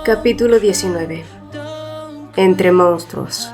Capítulo 19. Entre monstruos.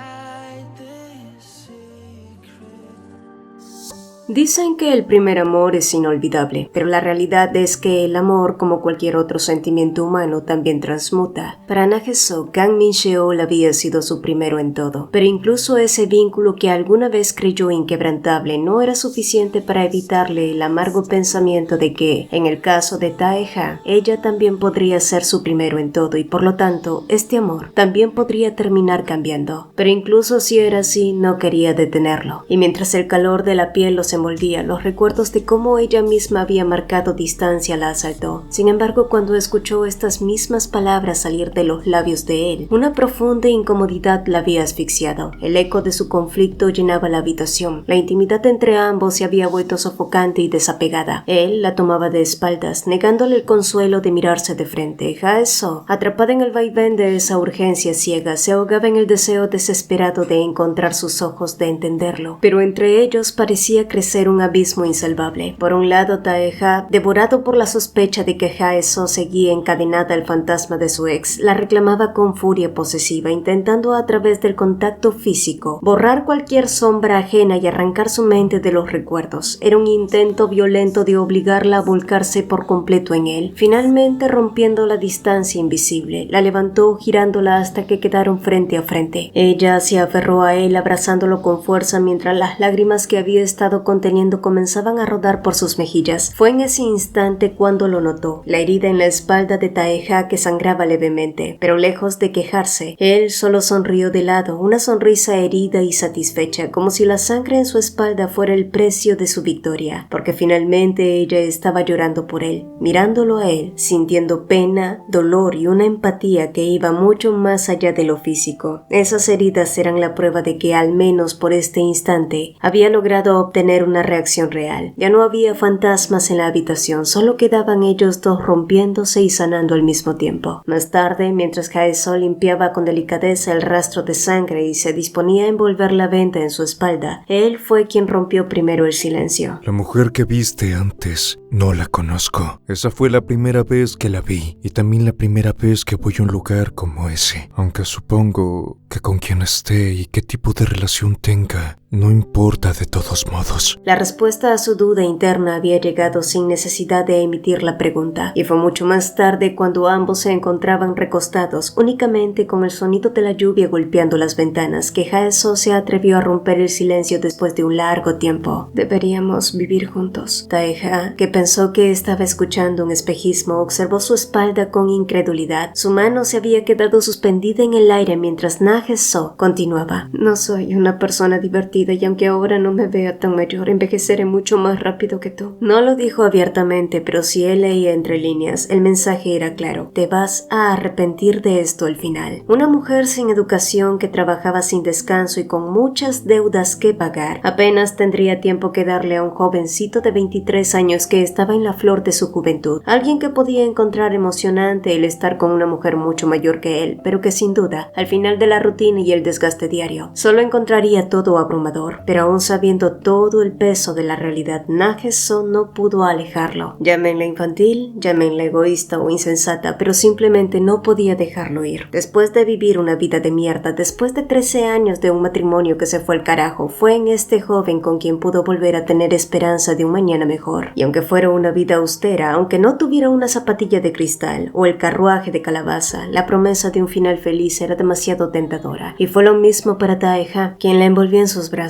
Dicen que el primer amor es inolvidable, pero la realidad es que el amor, como cualquier otro sentimiento humano, también transmuta. Para Na-Hae-seo, Kang Min-cheol había sido su primero en todo, pero incluso ese vínculo que alguna vez creyó inquebrantable no era suficiente para evitarle el amargo pensamiento de que, en el caso de Tae-ha, ella también podría ser su primero en todo y por lo tanto, este amor también podría terminar cambiando. Pero incluso si era así, no quería detenerlo. Y mientras el calor de la piel los envolvía, los recuerdos de cómo ella misma había marcado distancia la asaltó. Sin embargo, cuando escuchó estas mismas palabras salir de los labios de él, una profunda incomodidad la había asfixiado. El eco de su conflicto llenaba la habitación. La intimidad entre ambos se había vuelto sofocante y desapegada. Él la tomaba de espaldas, negándole el consuelo de mirarse de frente. Hae-seo, atrapada en el vaivén de esa urgencia ciega, se ahogaba en el deseo desesperado de encontrar sus ojos, de entenderlo. Pero entre ellos parecía crecer un abismo insalvable. Por un lado, Tae-ha, devorado por la sospecha de que Hae-seo seguía encadenada al fantasma de su ex, la reclamaba con furia posesiva, intentando a través del contacto físico borrar cualquier sombra ajena y arrancar su mente de los recuerdos. Era un intento violento de obligarla a volcarse por completo en él. Finalmente, rompiendo la distancia invisible, la levantó girándola hasta que quedaron frente a frente. Ella se aferró a él abrazándolo con fuerza mientras las lágrimas que había estado conteniendo comenzaban a rodar por sus mejillas. Fue en ese instante cuando lo notó, la herida en la espalda de Tae-ha que sangraba levemente, pero lejos de quejarse, él solo sonrió de lado, una sonrisa herida y satisfecha, como si la sangre en su espalda fuera el precio de su victoria, porque finalmente ella estaba llorando por él, mirándolo a él, sintiendo pena, dolor y una empatía que iba mucho más allá de lo físico. Esas heridas eran la prueba de que, al menos por este instante, había logrado obtener una reacción real. Ya no había fantasmas en la habitación, solo quedaban ellos dos rompiéndose y sanando al mismo tiempo. Más tarde, mientras Hae-seo limpiaba con delicadeza el rastro de sangre y se disponía a envolver la venda en su espalda, él fue quien rompió primero el silencio. La mujer que viste antes, no la conozco. Esa fue la primera vez que la vi y también la primera vez que voy a un lugar como ese. Aunque supongo que con quien esté y qué tipo de relación tenga, no importa de todos modos. La respuesta a su duda interna había llegado sin necesidad de emitir la pregunta, y fue mucho más tarde cuando ambos se encontraban recostados, únicamente con el sonido de la lluvia golpeando las ventanas, que Hae-seo se atrevió a romper el silencio después de un largo tiempo. Deberíamos vivir juntos. Tae-ha, que pensó que estaba escuchando un espejismo, observó su espalda con incredulidad. Su mano se había quedado suspendida en el aire mientras Na-Hae-seo continuaba. No soy una persona divertida y aunque ahora no me vea tan mayor, envejeceré mucho más rápido que tú. No lo dijo abiertamente, pero si él leía entre líneas, el mensaje era claro. Te vas a arrepentir de esto al final. Una mujer sin educación que trabajaba sin descanso y con muchas deudas que pagar, apenas tendría tiempo que darle a un jovencito de 23 años que estaba en la flor de su juventud. Alguien que podía encontrar emocionante el estar con una mujer mucho mayor que él, pero que sin duda, al final de la rutina y el desgaste diario, solo encontraría todo abrumador. Pero aún sabiendo todo el peso de la realidad, Na-Hae-seo no pudo alejarlo. Llámenla infantil, llámenla egoísta o insensata, pero simplemente no podía dejarlo ir. Después de vivir una vida de mierda, después de 13 años de un matrimonio que se fue al carajo, fue en este joven con quien pudo volver a tener esperanza de un mañana mejor. Y aunque fuera una vida austera, aunque no tuviera una zapatilla de cristal o el carruaje de calabaza, la promesa de un final feliz era demasiado tentadora. Y fue lo mismo para Tae-ha, quien la envolvió en sus brazos.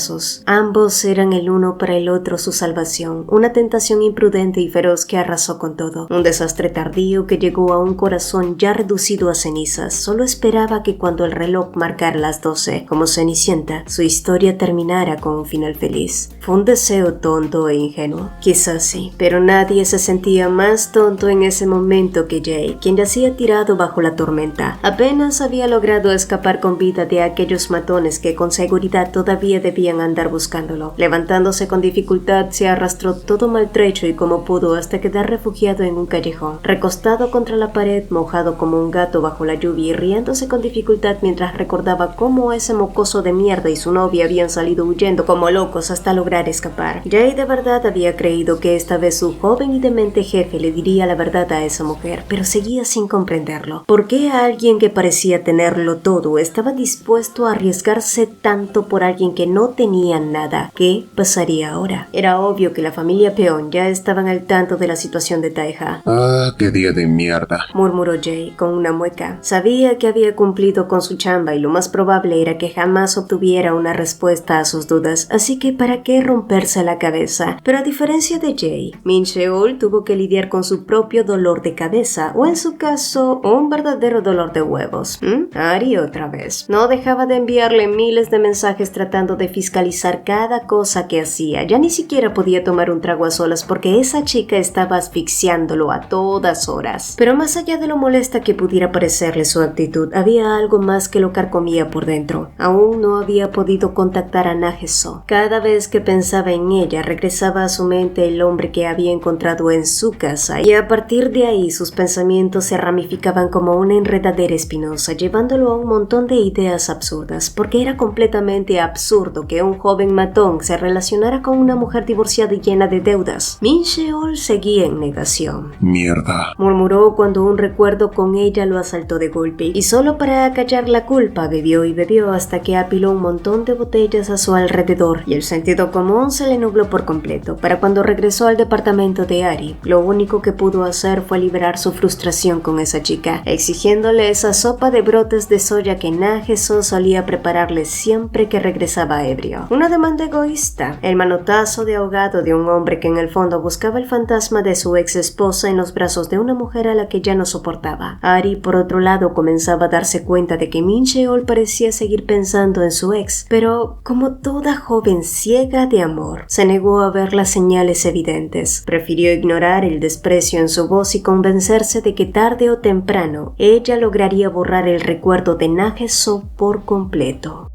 Ambos eran el uno para el otro su salvación, una tentación imprudente y feroz que arrasó con todo, un desastre tardío que llegó a un corazón ya reducido a cenizas. Solo esperaba que cuando el reloj marcara las 12, como Cenicienta, su historia terminara con un final feliz. Fue un deseo tonto e ingenuo, quizás sí, pero nadie se sentía más tonto en ese momento que Jae, quien yacía tirado bajo la tormenta. Apenas había logrado escapar con vida de aquellos matones que con seguridad todavía debían andar buscándolo. Levantándose con dificultad, se arrastró todo maltrecho y como pudo hasta quedar refugiado en un callejón, recostado contra la pared, mojado como un gato bajo la lluvia y riéndose con dificultad mientras recordaba cómo ese mocoso de mierda y su novia habían salido huyendo como locos hasta lograr escapar. Jay de verdad había creído que esta vez su joven y demente jefe le diría la verdad a esa mujer, pero seguía sin comprenderlo. ¿Por qué a alguien que parecía tenerlo todo estaba dispuesto a arriesgarse tanto por alguien que no tenía nada? ¿Qué pasaría ahora? Era obvio que la familia Peón ya estaban al tanto de la situación de Taeha. Ah, qué día de mierda, murmuró Jay con una mueca. Sabía que había cumplido con su chamba y lo más probable era que jamás obtuviera una respuesta a sus dudas, así que ¿para qué romperse la cabeza? Pero a diferencia de Jay, Min Cheol tuvo que lidiar con su propio dolor de cabeza, o en su caso, un verdadero dolor de huevos. Ari otra vez. No dejaba de enviarle miles de mensajes tratando de fiscalizar cada cosa que hacía. Ya ni siquiera podía tomar un trago a solas porque esa chica estaba asfixiándolo a todas horas. Pero más allá de lo molesta que pudiera parecerle su actitud, había algo más que lo carcomía por dentro. Aún no había podido contactar a Nageso. Cada vez que pensaba en ella, regresaba a su mente el hombre que había encontrado en su casa, y a partir de ahí sus pensamientos se ramificaban como una enredadera espinosa, llevándolo a un montón de ideas absurdas, porque era completamente absurdo que un joven matón se relacionara con una mujer divorciada y llena de deudas. Min Cheol seguía en negación. Mierda, Murmuró cuando un recuerdo con ella lo asaltó de golpe, y solo para acallar la culpa bebió y bebió hasta que apiló un montón de botellas a su alrededor, y el sentido común se le nubló por completo. Para cuando regresó al departamento de Ari, lo único que pudo hacer fue liberar su frustración con esa chica, exigiéndole esa sopa de brotes de soya que Nageso solía prepararle siempre que regresaba ebrio. Una demanda egoísta, el manotazo de ahogado de un hombre que en el fondo buscaba el fantasma de su ex esposa en los brazos de una mujer a la que ya no soportaba. Ari, por otro lado, comenzaba a darse cuenta de que Min Cheol parecía seguir pensando en su ex, pero como toda joven ciega de amor, se negó a ver las señales evidentes. Prefirió ignorar el desprecio en su voz y convencerse de que tarde o temprano ella lograría borrar el recuerdo de Nageso por completo.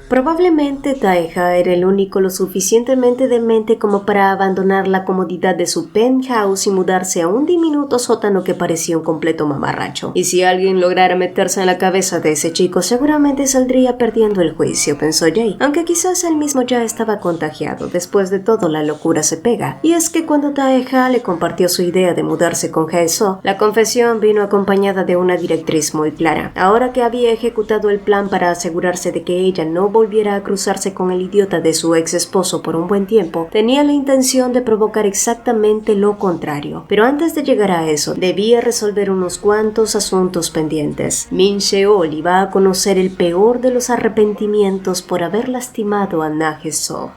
Probablemente Taeha era el único lo suficientemente demente como para abandonar la comodidad de su penthouse y mudarse a un diminuto sótano que parecía un completo mamarracho. Y si alguien lograra meterse en la cabeza de ese chico, seguramente saldría perdiendo el juicio, pensó Jay, aunque quizás él mismo ya estaba contagiado. Después de todo, la locura se pega. Y es que cuando Taeha le compartió su idea de mudarse con Hae-soo, la confesión vino acompañada de una directriz muy clara. Ahora que había ejecutado el plan para asegurarse de que ella no volviera a cruzarse con el idiota de su ex esposo por un buen tiempo, tenía la intención de provocar exactamente lo contrario. Pero antes de llegar a eso, debía resolver unos cuantos asuntos pendientes. Min Cheol iba a conocer el peor de los arrepentimientos por haber lastimado a Nageso.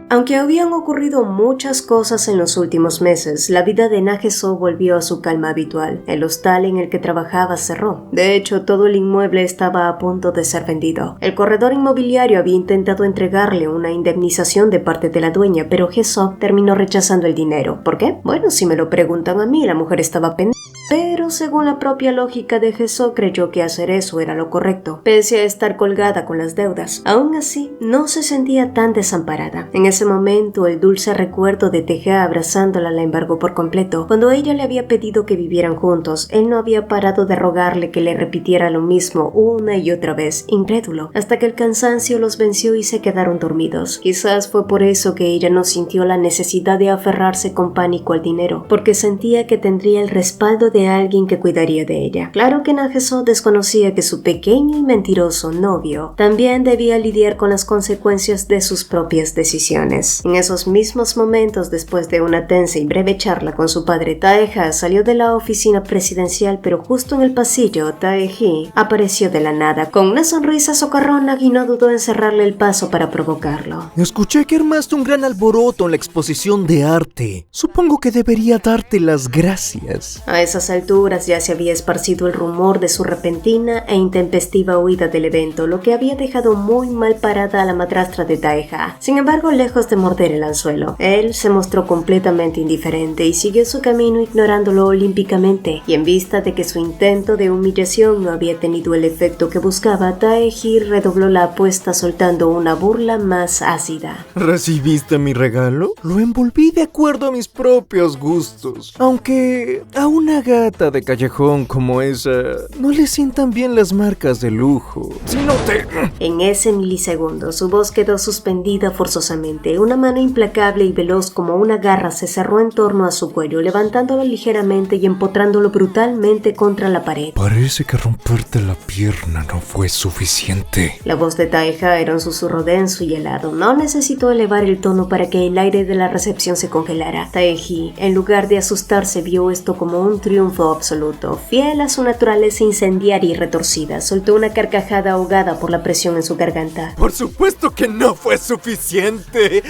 Aunque habían ocurrido muchas cosas en los últimos meses, la vida de Nageso volvió a su calma habitual. El hostal en el que trabajaba cerró. De hecho, todo el inmueble estaba a punto de ser vendido. El corredor inmobiliario había intentado entregarle una indemnización de parte de la dueña, pero Hae-soo terminó rechazando el dinero. ¿Por qué? Bueno, si me lo preguntan a mí, la mujer estaba pendiente. Pero según la propia lógica de Hae-soo, creyó que hacer eso era lo correcto, pese a estar colgada con las deudas. Aún así, no se sentía tan desamparada. En ese momento, el dulce recuerdo de Taeha abrazándola la embargó por completo. Cuando ella le había pedido que vivieran juntos, él no había parado de rogarle que le repitiera lo mismo una y otra vez, incrédulo, hasta que el cansancio los venció y se quedaron dormidos. Quizás fue por eso que ella no sintió la necesidad de aferrarse con pánico al dinero, porque sentía que tendría el respaldo de alguien que cuidaría de ella. Claro que Nageso desconocía que su pequeño y mentiroso novio también debía lidiar con las consecuencias de sus propias decisiones. En esos mismos momentos, después de una tensa y breve charla con su padre, Taeha salió de la oficina presidencial, pero justo en el pasillo, Taehi apareció de la nada, con una sonrisa socarrona, y no dudó en cerrarle el paso para provocarlo. Escuché que armaste un gran alboroto en la exposición de arte. Supongo que debería darte las gracias. A esas estas alturas ya se había esparcido el rumor de su repentina e intempestiva huida del evento, lo que había dejado muy mal parada a la madrastra de Taeha. Sin embargo, lejos de morder el anzuelo, él se mostró completamente indiferente y siguió su camino ignorándolo olímpicamente, y en vista de que su intento de humillación no había tenido el efecto que buscaba, Taeji redobló la apuesta soltando una burla más ácida. ¿Recibiste mi regalo? Lo envolví de acuerdo a mis propios gustos. Aunque a una gata de callejón como esa no le sientan bien las marcas de lujo. Si no te... En ese milisegundo, su voz quedó suspendida forzosamente. Una mano implacable y veloz como una garra se cerró en torno a su cuello, levantándolo ligeramente y empotrándolo brutalmente contra la pared. Parece que romperte la pierna no fue suficiente. La voz de Taeha era un susurro denso y helado. No necesitó elevar el tono para que el aire de la recepción se congelara. Taeji, en lugar de asustarse, vio esto como un triunfo absoluto. Fiel a su naturaleza incendiaria y retorcida, soltó una carcajada ahogada por la presión en su garganta. ¡Por supuesto que no fue suficiente!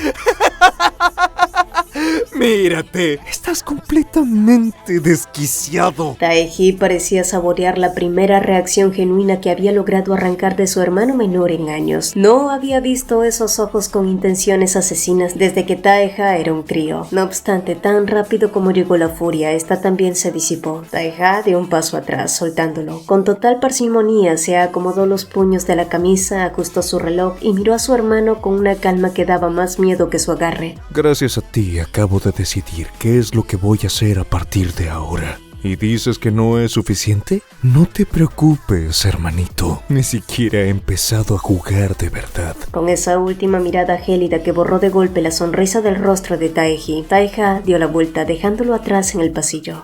Mírate, estás completamente desquiciado. Taeji parecía saborear la primera reacción genuina que había logrado arrancar de su hermano menor en años. No había visto esos ojos con intenciones asesinas desde que Taeha era un crío. No obstante, tan rápido como llegó la furia, esta también se disipó. Taeha dio un paso atrás, soltándolo. Con total parsimonía se acomodó los puños de la camisa, ajustó su reloj y miró a su hermano con una calma que daba más miedo que su agarre. Gracias a ti acabo de decidir qué es lo que voy a hacer a partir de ahora. ¿Y dices que no es suficiente? No te preocupes, hermanito. Ni siquiera he empezado a jugar de verdad. Con esa última mirada gélida que borró de golpe la sonrisa del rostro de Taeji, Taeha dio la vuelta dejándolo atrás en el pasillo.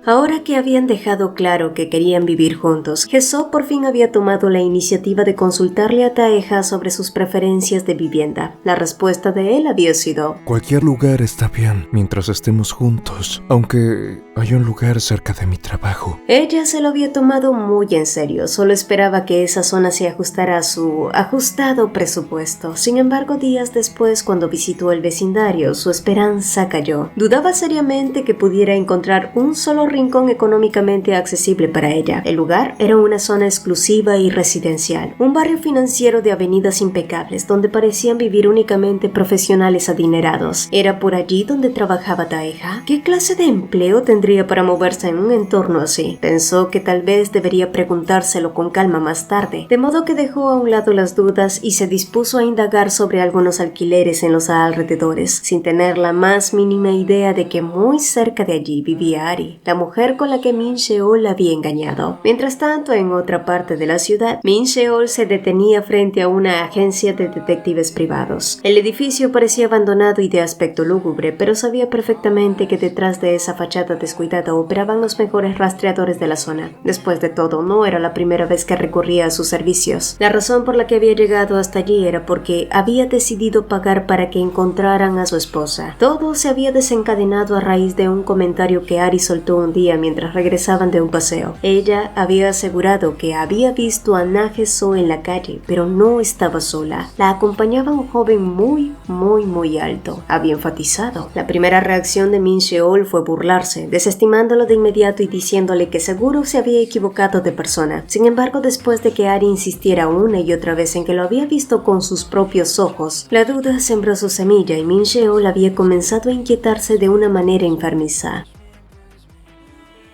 Ahora que habían dejado claro que querían vivir juntos, Heso por fin había tomado la iniciativa de consultarle a Taeha sobre sus preferencias de vivienda. La respuesta de él había sido: cualquier lugar está bien mientras estemos juntos, aunque hay un lugar cerca de mi trabajo. Ella se lo había tomado muy en serio, solo esperaba que esa zona se ajustara a su ajustado presupuesto. Sin embargo, días después, cuando visitó el vecindario, su esperanza cayó. Dudaba seriamente que pudiera encontrar un solo rincón económicamente accesible para ella. El lugar era una zona exclusiva y residencial, un barrio financiero de avenidas impecables donde parecían vivir únicamente profesionales adinerados. ¿Era por allí donde trabajaba Taeha? ¿Qué clase de empleo tendría para moverse en un entorno así? Pensó que tal vez debería preguntárselo con calma más tarde, de modo que dejó a un lado las dudas y se dispuso a indagar sobre algunos alquileres en los alrededores, sin tener la más mínima idea de que muy cerca de allí vivía Ari, la mujer con la que Min Sheol había engañado. Mientras tanto, en otra parte de la ciudad, Min Sheol se detenía frente a una agencia de detectives privados. El edificio parecía abandonado y de aspecto lúgubre, pero sabía perfectamente que detrás de esa fachada descuidada operaban los mejores rastreadores de la zona. Después de todo, no era la primera vez que recurría a sus servicios. La razón por la que había llegado hasta allí era porque había decidido pagar para que encontraran a su esposa. Todo se había desencadenado a raíz de un comentario que Ari soltó un día mientras regresaban de un paseo. Ella había asegurado que había visto a Na Heso en la calle, pero no estaba sola. La acompañaba un joven muy alto. Había enfatizado. La primera reacción de Min Sheol fue burlarse, desestimándolo de inmediato y diciéndole que seguro se había equivocado de persona. Sin embargo, después de que Ari insistiera una y otra vez en que lo había visto con sus propios ojos, la duda sembró su semilla y Min Sheol había comenzado a inquietarse de una manera enfermiza.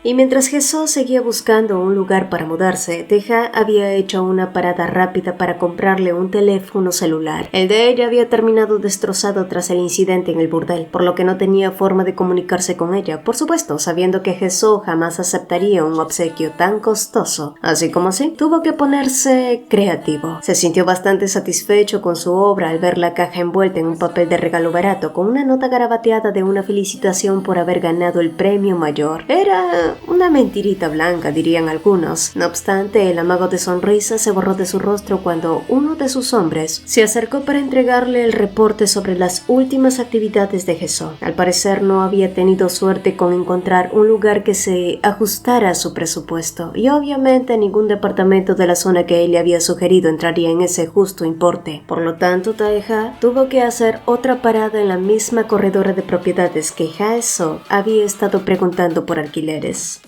Y mientras Jesús seguía buscando un lugar para mudarse, Taeha había hecho una parada rápida para comprarle un teléfono celular. El de ella había terminado destrozado tras el incidente en el burdel, por lo que no tenía forma de comunicarse con ella, por supuesto, sabiendo que Jesús jamás aceptaría un obsequio tan costoso. Así como así, tuvo que ponerse creativo. Se sintió bastante satisfecho con su obra al ver la caja envuelta en un papel de regalo barato con una nota garabateada de una felicitación por haber ganado el premio mayor. Era una mentirita blanca, dirían algunos. No obstante, el amago de sonrisa se borró de su rostro cuando uno de sus hombres se acercó para entregarle el reporte sobre las últimas actividades de Hezo. Al parecer no había tenido suerte con encontrar un lugar que se ajustara a su presupuesto, y obviamente ningún departamento de la zona que él le había sugerido entraría en ese justo importe. Por lo tanto, Taeha tuvo que hacer otra parada en la misma corredora de propiedades que Hae-soo había estado preguntando por alquileres.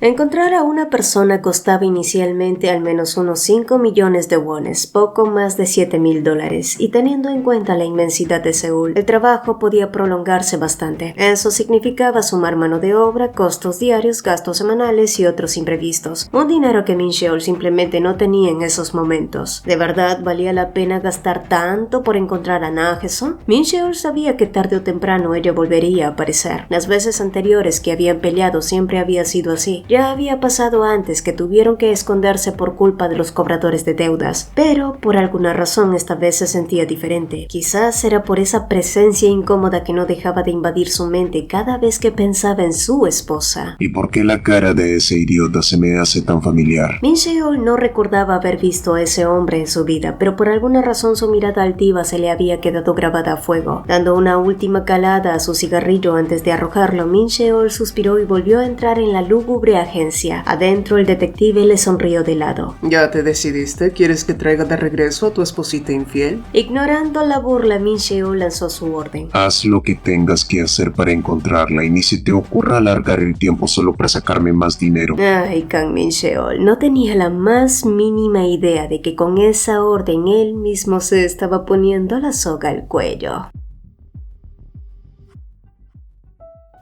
Encontrar a una persona costaba inicialmente al menos unos 5 millones de wones, poco más de $7,000, y teniendo en cuenta la inmensidad de Seúl, el trabajo podía prolongarse bastante. Eso significaba sumar mano de obra, costos diarios, gastos semanales y otros imprevistos, un dinero que Min Sheol simplemente no tenía en esos momentos. ¿De verdad valía la pena gastar tanto por encontrar a Na Hae-soo? Min Sheol sabía que tarde o temprano ella volvería a aparecer. Las veces anteriores que habían peleado siempre había sido así. Ya había pasado antes que tuvieron que esconderse por culpa de los cobradores de deudas, pero por alguna razón esta vez se sentía diferente. Quizás era por esa presencia incómoda que no dejaba de invadir su mente cada vez que pensaba en su esposa. ¿Y por qué la cara de ese idiota se me hace tan familiar? Min Sheol no recordaba haber visto a ese hombre en su vida, pero por alguna razón su mirada altiva se le había quedado grabada a fuego. Dando una última calada a su cigarrillo antes de arrojarlo, Min Sheol suspiró y volvió a entrar en la lúgubre agencia. Adentro, el detective le sonrió de lado. ¿Ya te decidiste? ¿Quieres que traiga de regreso a tu esposita infiel? Ignorando la burla, Min Sheol lanzó su orden. Haz lo que tengas que hacer para encontrarla y ni se te ocurra alargar el tiempo solo para sacarme más dinero. Ay, Kang Min Sheol no tenía la más mínima idea de que con esa orden él mismo se estaba poniendo la soga al cuello.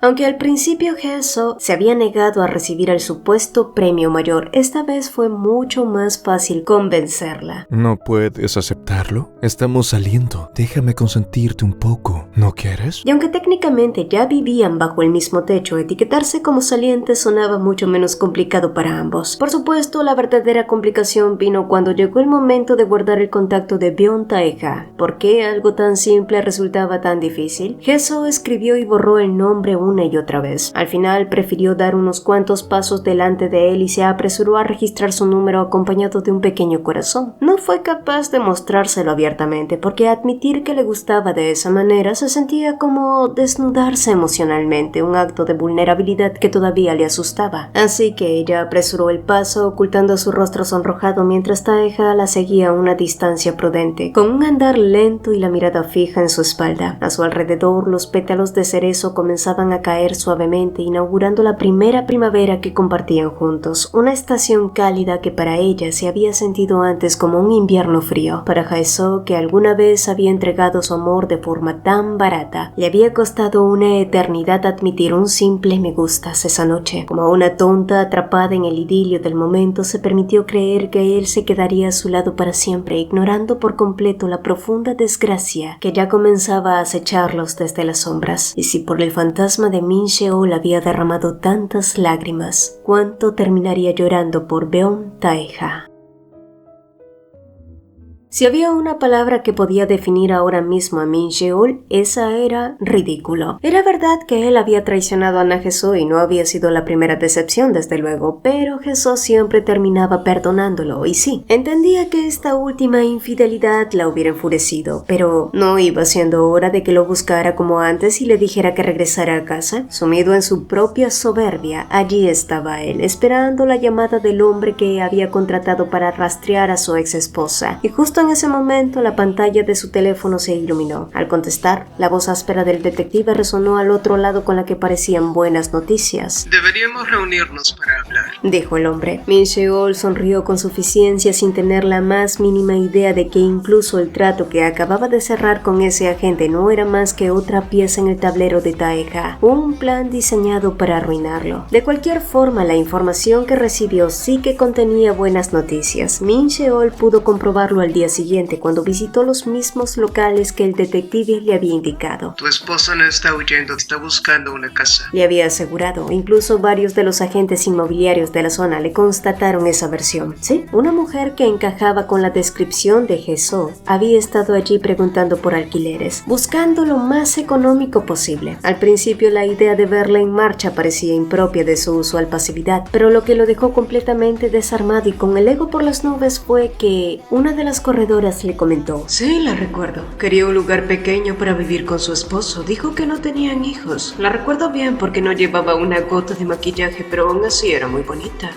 Aunque al principio Hae-soo se había negado a recibir el supuesto premio mayor, esta vez fue mucho más fácil convencerla. ¿No puedes aceptarlo? Estamos saliendo. Déjame consentirte un poco. ¿No quieres? Y aunque técnicamente ya vivían bajo el mismo techo, etiquetarse como salientes sonaba mucho menos complicado para ambos. Por supuesto, la verdadera complicación vino cuando llegó el momento de guardar el contacto de Byeon Taeha. ¿Por qué algo tan simple resultaba tan difícil? Hae-soo escribió y borró el nombre una y otra vez. Al final prefirió dar unos cuantos pasos delante de él y se apresuró a registrar su número acompañado de un pequeño corazón. No fue capaz de mostrárselo abiertamente porque admitir que le gustaba de esa manera se sentía como desnudarse emocionalmente, un acto de vulnerabilidad que todavía le asustaba. Así que ella apresuró el paso ocultando su rostro sonrojado mientras Taeha la seguía a una distancia prudente, con un andar lento y la mirada fija en su espalda. A su alrededor los pétalos de cerezo comenzaban a caer suavemente, inaugurando la primera primavera que compartían juntos, una estación cálida que para ella se había sentido antes como un invierno frío. Para Hae-soo, que alguna vez había entregado su amor de forma tan barata, le había costado una eternidad admitir un simple me gustas esa noche. Como una tonta atrapada en el idilio del momento, se permitió creer que él se quedaría a su lado para siempre, ignorando por completo la profunda desgracia que ya comenzaba a acecharlos desde las sombras. Y si por el fantasma de Min Sheol había derramado tantas lágrimas, ¿cuánto terminaría llorando por Byeon Taeha? Si había una palabra que podía definir ahora mismo a Min Sheol, esa era ridículo. Era verdad que él había traicionado a Na Hae-soo y no había sido la primera decepción, desde luego, pero Hae-soo siempre terminaba perdonándolo, y sí, entendía que esta última infidelidad la hubiera enfurecido, pero ¿no iba siendo hora de que lo buscara como antes y le dijera que regresara a casa? Sumido en su propia soberbia, allí estaba él, esperando la llamada del hombre que había contratado para rastrear a su ex esposa, y justo en ese momento la pantalla de su teléfono se iluminó. Al contestar, la voz áspera del detective resonó al otro lado con la que parecían buenas noticias. Deberíamos reunirnos para hablar, dijo el hombre. Min Sheol sonrió con suficiencia sin tener la más mínima idea de que incluso el trato que acababa de cerrar con ese agente no era más que otra pieza en el tablero de Taeha, un plan diseñado para arruinarlo. De cualquier forma, la información que recibió sí que contenía buenas noticias. Min Sheol pudo comprobarlo al día siguiente cuando visitó los mismos locales que el detective le había indicado. Tu esposa no está huyendo, está buscando una casa, le había asegurado. Incluso varios de los agentes inmobiliarios guardias de la zona le constataron esa versión. Sí, una mujer que encajaba con la descripción de Jesó había estado allí preguntando por alquileres, buscando lo más económico posible. Al principio la idea de verla en marcha parecía impropia de su usual pasividad, pero lo que lo dejó completamente desarmado y con el ego por las nubes fue que una de las corredoras le comentó: Sí, la recuerdo. Quería un lugar pequeño para vivir con su esposo. Dijo que no tenían hijos. La recuerdo bien porque no llevaba una gota de maquillaje, pero aún así era muy bonita.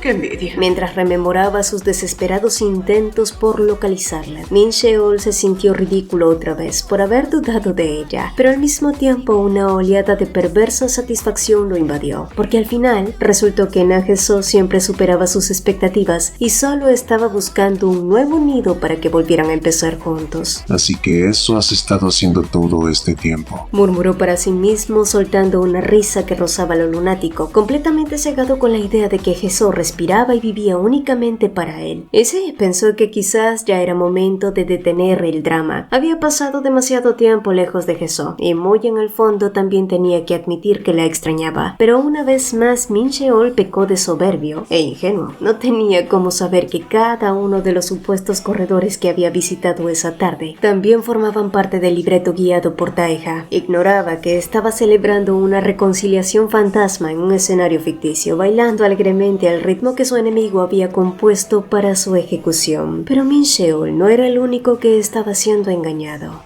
¡Qué envidia! Mientras rememoraba sus desesperados intentos por localizarla, Min Sheol se sintió ridículo otra vez por haber dudado de ella, pero al mismo tiempo una oleada de perversa satisfacción lo invadió, porque al final resultó que Na Jesó siempre superaba sus expectativas y solo estaba buscando un nuevo nido para que volvieran a empezar juntos. Así que eso has estado haciendo todo este tiempo, Murmuró para sí mismo, soltando una risa que rozaba lo lunático, completamente cegado con la idea de que Jesó respiraba y vivía únicamente para él. Y sí, pensó que quizás ya era momento de detener el drama. Había pasado demasiado tiempo lejos de Jesó, y muy en el fondo también tenía que admitir que la extrañaba. Pero una vez más Min Sheol pecó de soberbio e ingenuo. No tenía cómo saber que cada uno de los supuestos corredores que había visitado esa tarde también formaban parte del libreto guiado por Taeha. Ignoraba que estaba celebrando una reconciliación fantasma en un escenario ficticio, bailando alegremente al ritmo que su enemigo había compuesto para su ejecución. Pero Min Sheol no era el único que estaba siendo engañado.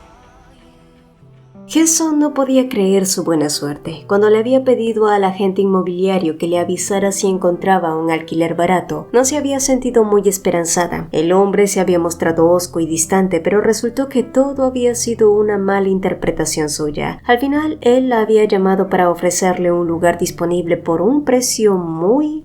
Jesó no podía creer su buena suerte. Cuando le había pedido al agente inmobiliario que le avisara si encontraba un alquiler barato, no se había sentido muy esperanzada. El hombre se había mostrado hosco y distante, pero resultó que todo había sido una mala interpretación suya. Al final, él la había llamado para ofrecerle un lugar disponible por un precio muy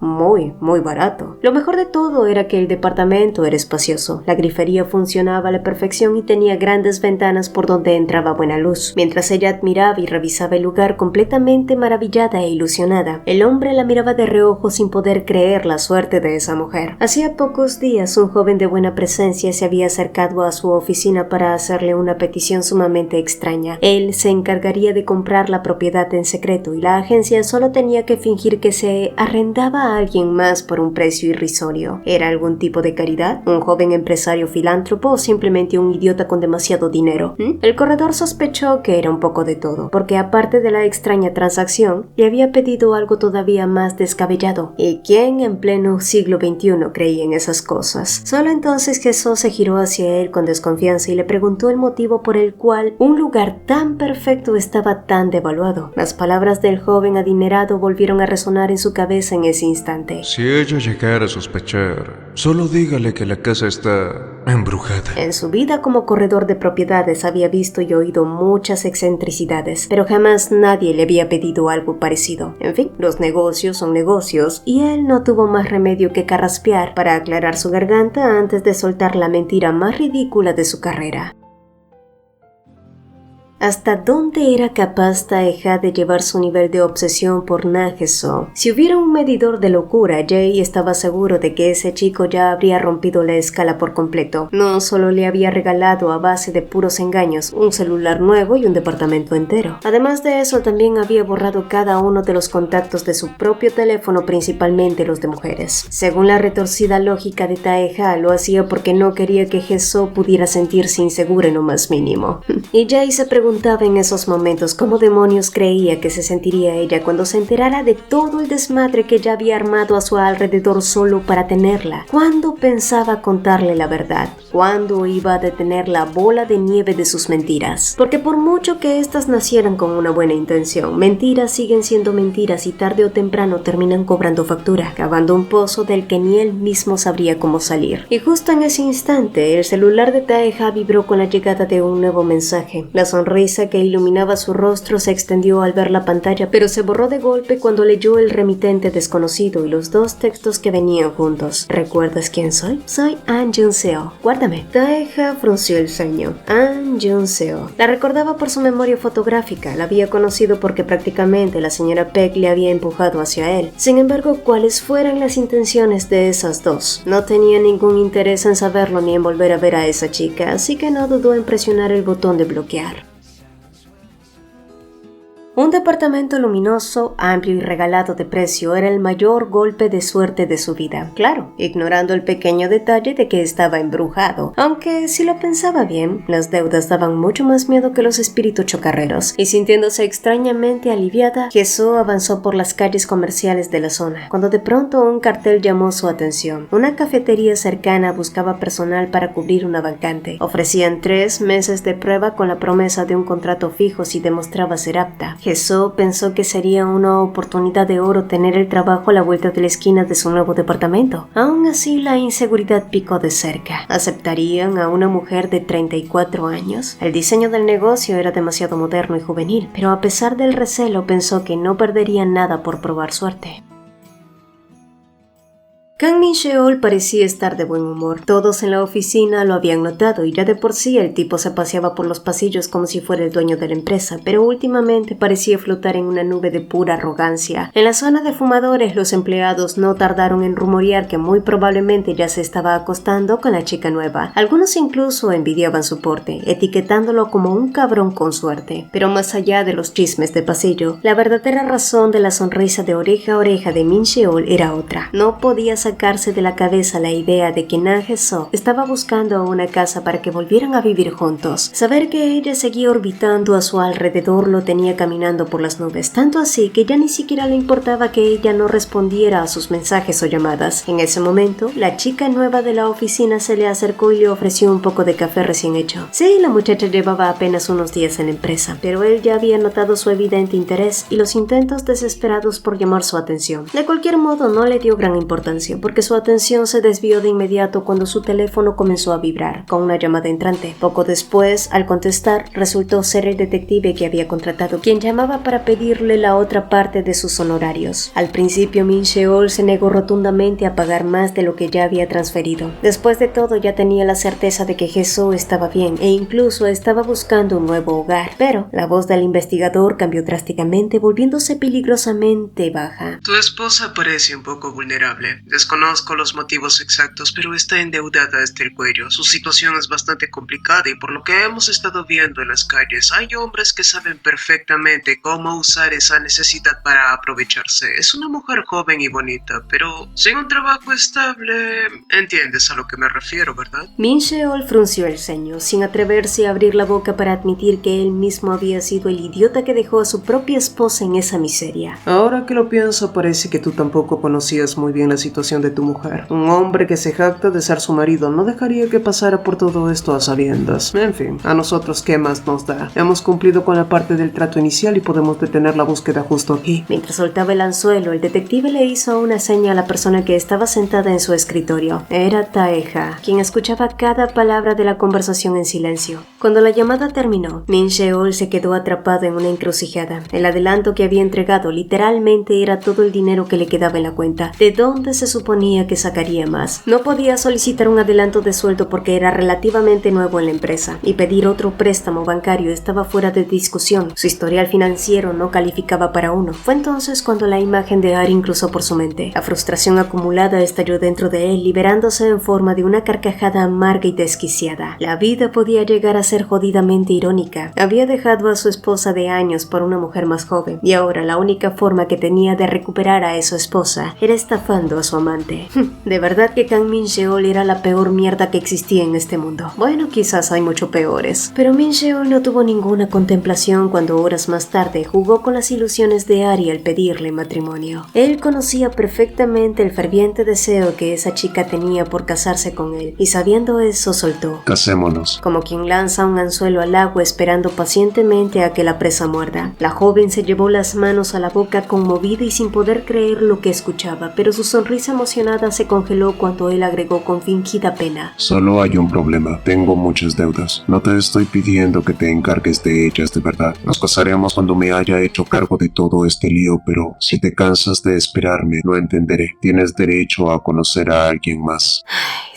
barato. Lo mejor de todo era que el departamento era espacioso. La grifería funcionaba a la perfección y tenía grandes ventanas por donde entraba buena luz. Mientras ella admiraba y revisaba el lugar completamente maravillada e ilusionada, el hombre la miraba de reojo sin poder creer la suerte de esa mujer. Hacía pocos días un joven de buena presencia se había acercado a su oficina para hacerle una petición sumamente extraña. Él se encargaría de comprar la propiedad en secreto y la agencia solo tenía que fingir que se arrendaba a alguien más por un precio irrisorio. ¿Era algún tipo de caridad? ¿Un joven empresario filántropo o simplemente un idiota con demasiado dinero? El corredor sospechó que era un poco de todo, porque aparte de la extraña transacción, le había pedido algo todavía más descabellado. ¿Y quién en pleno siglo XXI creía en esas cosas? Solo entonces Jesús se giró hacia él con desconfianza y le preguntó el motivo por el cual un lugar tan perfecto estaba tan devaluado. Las palabras del joven adinerado volvieron a resonar en su cabeza en ese instante. Si ella llegara a sospechar, solo dígale que la casa está embrujada. En su vida como corredor de propiedades había visto y oído muchas excentricidades, pero jamás nadie le había pedido algo parecido. En fin, los negocios son negocios, y él no tuvo más remedio que carraspear para aclarar su garganta antes de soltar la mentira más ridícula de su carrera. ¿Hasta dónde era capaz Taeha de llevar su nivel de obsesión por Na Jesó? Si hubiera un medidor de locura, Jae estaba seguro de que ese chico ya habría rompido la escala por completo. No solo le había regalado a base de puros engaños un celular nuevo y un departamento entero. Además de eso, también había borrado cada uno de los contactos de su propio teléfono, principalmente los de mujeres. Según la retorcida lógica de Taeha, lo hacía porque no quería que Jesó pudiera sentirse insegura en lo más mínimo. Y Jae se preguntaba en esos momentos cómo demonios creía que se sentiría ella cuando se enterara de todo el desmadre que ya había armado a su alrededor solo para tenerla. ¿Cuándo pensaba contarle la verdad? ¿Cuándo iba a detener la bola de nieve de sus mentiras? Porque por mucho que éstas nacieran con una buena intención, mentiras siguen siendo mentiras y tarde o temprano terminan cobrando factura, cavando un pozo del que ni él mismo sabría cómo salir. Y justo en ese instante, el celular de Taeha vibró con la llegada de un nuevo mensaje. La sonrisa que iluminaba su rostro se extendió al ver la pantalla, pero se borró de golpe cuando leyó el remitente desconocido y los dos textos que venían juntos. ¿Recuerdas quién soy? Soy An Jun-seo. Guárdame. Taeha frunció el ceño. An Jun-seo. La recordaba por su memoria fotográfica. La había conocido porque prácticamente la señora Peck le había empujado hacia él. Sin embargo, cuáles fueran las intenciones de esas dos, no tenía ningún interés en saberlo ni en volver a ver a esa chica, así que no dudó en presionar el botón de bloquear. Un departamento luminoso, amplio y regalado de precio era el mayor golpe de suerte de su vida. Claro, ignorando el pequeño detalle de que estaba embrujado. Aunque, si lo pensaba bien, las deudas daban mucho más miedo que los espíritus chocarreros. Y sintiéndose extrañamente aliviada, Jesús avanzó por las calles comerciales de la zona, cuando de pronto un cartel llamó su atención. Una cafetería cercana buscaba personal para cubrir una vacante. Ofrecían 3 meses de prueba con la promesa de un contrato fijo si demostraba ser apta. Jesús pensó que sería una oportunidad de oro tener el trabajo a la vuelta de la esquina de su nuevo departamento. Aún así, la inseguridad picó de cerca. ¿Aceptarían a una mujer de 34 años? El diseño del negocio era demasiado moderno y juvenil, pero a pesar del recelo pensó que no perdería nada por probar suerte. Kang Min-cheol parecía estar de buen humor. Todos en la oficina lo habían notado y ya de por sí el tipo se paseaba por los pasillos como si fuera el dueño de la empresa, pero últimamente parecía flotar en una nube de pura arrogancia. En la zona de fumadores, los empleados no tardaron en rumorear que muy probablemente ya se estaba acostando con la chica nueva. Algunos incluso envidiaban su porte, etiquetándolo como un cabrón con suerte. Pero más allá de los chismes de pasillo, la verdadera razón de la sonrisa de oreja a oreja de Min-cheol era otra. No podía sacarse de la cabeza la idea de que Na Hae-soo estaba buscando una casa para que volvieran a vivir juntos. Saber que ella seguía orbitando a su alrededor lo tenía caminando por las nubes, tanto así que ya ni siquiera le importaba que ella no respondiera a sus mensajes o llamadas. En ese momento, la chica nueva de la oficina se le acercó y le ofreció un poco de café recién hecho. Sí, la muchacha llevaba apenas unos días en la empresa, pero él ya había notado su evidente interés y los intentos desesperados por llamar su atención. De cualquier modo, no le dio gran importancia, porque su atención se desvió de inmediato cuando su teléfono comenzó a vibrar con una llamada entrante. Poco después, al contestar, resultó ser el detective que había contratado, quien llamaba para pedirle la otra parte de sus honorarios. Al principio, Min-cheol se negó rotundamente a pagar más de lo que ya había transferido. Después de todo, ya tenía la certeza de que Jesús estaba bien e incluso estaba buscando un nuevo hogar. Pero la voz del investigador cambió drásticamente, volviéndose peligrosamente baja. Tu esposa parece un poco vulnerable. Desconozco los motivos exactos, pero está endeudada hasta el cuello. Su situación es bastante complicada y por lo que hemos estado viendo en las calles, hay hombres que saben perfectamente cómo usar esa necesidad para aprovecharse. Es una mujer joven y bonita, pero sin un trabajo estable. ¿Entiendes a lo que me refiero, verdad? Min-cheol frunció el ceño, sin atreverse a abrir la boca para admitir que él mismo había sido el idiota que dejó a su propia esposa en esa miseria. Ahora que lo pienso, parece que tú tampoco conocías muy bien la situación de tu mujer. Un hombre que se jacta de ser su marido no dejaría que pasara por todo esto a sabiendas. En fin, a nosotros qué más nos da. Hemos cumplido con la parte del trato inicial y podemos detener la búsqueda justo aquí. Mientras soltaba el anzuelo, el detective le hizo una seña a la persona que estaba sentada en su escritorio. Era Taeha, quien escuchaba cada palabra de la conversación en silencio. Cuando la llamada terminó, Min-cheol se quedó atrapado en una encrucijada. El adelanto que había entregado literalmente era todo el dinero que le quedaba en la cuenta. ¿De dónde se suponía que sacaría más? No podía solicitar un adelanto de sueldo porque era relativamente nuevo en la empresa, y pedir otro préstamo bancario estaba fuera de discusión. Su historial financiero no calificaba para uno. Fue entonces cuando la imagen de Arin cruzó por su mente. La frustración acumulada estalló dentro de él, liberándose en forma de una carcajada amarga y desquiciada. La vida podía llegar a ser jodidamente irónica. Había dejado a su esposa de años por una mujer más joven, y ahora la única forma que tenía de recuperar a esa esposa era estafando a su amante. De verdad que Kang Min-cheol era la peor mierda que existía en este mundo. Bueno, quizás hay mucho peores. Pero Min-cheol no tuvo ninguna contemplación cuando horas más tarde jugó con las ilusiones de Ari al pedirle matrimonio. Él conocía perfectamente el ferviente deseo que esa chica tenía por casarse con él, y sabiendo eso soltó. Casémonos. Como quien lanza un anzuelo al agua esperando pacientemente a que la presa muerda. La joven se llevó las manos a la boca conmovida y sin poder creer lo que escuchaba, pero su sonrisa emocionada se congeló cuando él agregó con fingida pena. Solo hay un problema. Tengo muchas deudas. No te estoy pidiendo que te encargues de ellas de verdad. Nos casaremos cuando me haya hecho cargo de todo este lío, pero si te cansas de esperarme, lo entenderé. Tienes derecho a conocer a alguien más.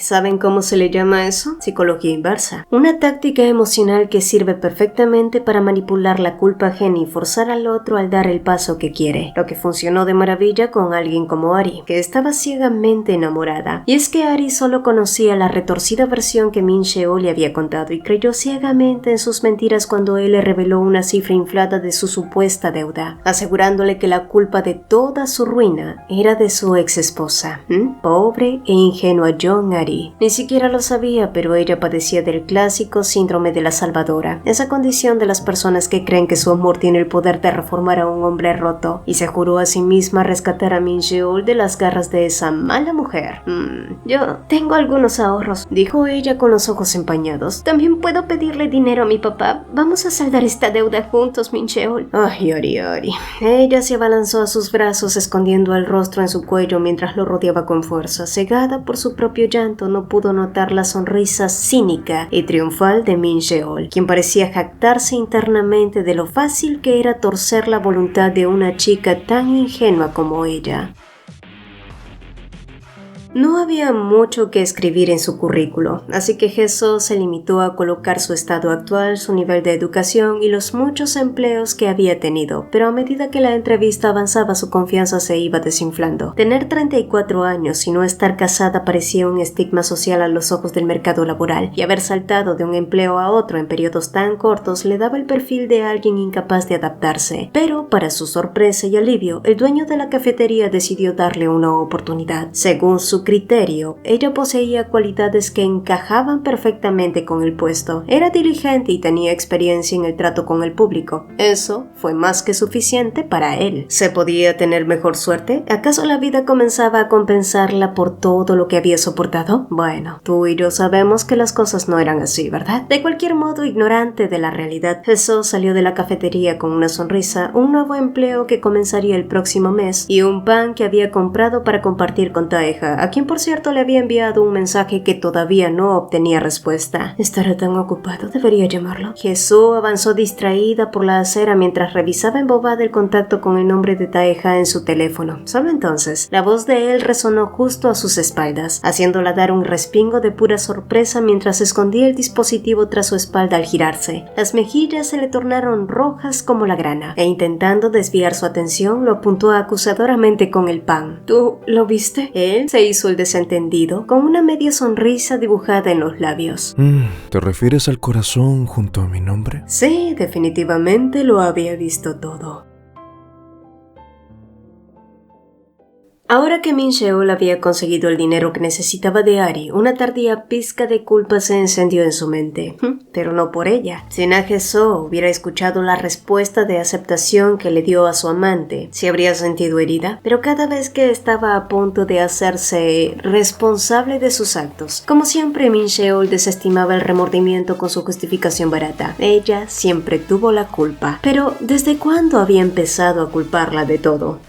¿Saben cómo se le llama eso? Psicología inversa. Una táctica emocional que sirve perfectamente para manipular la culpa ajena y forzar al otro al dar el paso que quiere. Lo que funcionó de maravilla con alguien como Ari, que estaba ciegamente enamorada. Y es que Ari solo conocía la retorcida versión que Min Cheo le había contado y creyó ciegamente en sus mentiras cuando él le reveló una cifra inflada de su supuesta deuda, asegurándole que la culpa de toda su ruina era de su ex esposa. Pobre e ingenua John Ari. Ni siquiera lo sabía, pero ella padecía del clásico síndrome de la salvadora, esa condición de las personas que creen que su amor tiene el poder de reformar a un hombre roto, y se juró a sí misma rescatar a Min Cheol de las garras de esa mala mujer. Yo tengo algunos ahorros, dijo ella con los ojos empañados. También puedo pedirle dinero a mi papá. Vamos a saldar esta deuda juntos, Min Cheol. Ay, Ari. Ella se abalanzó a sus brazos, escondiendo el rostro en su cuello mientras lo rodeaba con fuerza. Cegada por su propio llanto, no pudo notar la sonrisa cínica y triunfal de Min Cheol, quien parecía jactarse internamente de lo fácil que era torcer la voluntad de una chica tan ingenua como ella. No había mucho que escribir en su currículo, así que Jesús se limitó a colocar su estado actual, su nivel de educación y los muchos empleos que había tenido, pero a medida que la entrevista avanzaba su confianza se iba desinflando. Tener 34 años y no estar casada parecía un estigma social a los ojos del mercado laboral, y haber saltado de un empleo a otro en periodos tan cortos le daba el perfil de alguien incapaz de adaptarse. Pero, para su sorpresa y alivio, el dueño de la cafetería decidió darle una oportunidad. Según su criterio, ella poseía cualidades que encajaban perfectamente con el puesto. Era diligente y tenía experiencia en el trato con el público. Eso fue más que suficiente para él. ¿Se podía tener mejor suerte? ¿Acaso la vida comenzaba a compensarla por todo lo que había soportado? Bueno, tú y yo sabemos que las cosas no eran así, ¿verdad? De cualquier modo, ignorante de la realidad, Jesús salió de la cafetería con una sonrisa, un nuevo empleo que comenzaría el próximo mes y un pan que había comprado para compartir con Taeja, a quien por cierto le había enviado un mensaje que todavía no obtenía respuesta. ¿Estará tan ocupado? Debería llamarlo. Jesús avanzó distraída por la acera mientras revisaba embobada el contacto con el nombre de Taeja en su teléfono. Solo entonces, la voz de él resonó justo a sus espaldas, haciéndola dar un respingo de pura sorpresa mientras escondía el dispositivo tras su espalda al girarse. Las mejillas se le tornaron rojas como la grana, e intentando desviar su atención, lo apuntó acusadoramente con el pan. ¿Tú lo viste? Él se hizo el desentendido, con una media sonrisa dibujada en los labios. ¿Te refieres al corazón junto a mi nombre? Sí, definitivamente lo había visto todo. Ahora que Min Cheol había conseguido el dinero que necesitaba de Ari, una tardía pizca de culpa se encendió en su mente. Pero no por ella. Si Na Jae-soo hubiera escuchado la respuesta de aceptación que le dio a su amante, se habría sentido herida. Pero cada vez que estaba a punto de hacerse responsable de sus actos, como siempre Min Cheol desestimaba el remordimiento con su justificación barata. Ella siempre tuvo la culpa. Pero ¿desde cuándo había empezado a culparla de todo?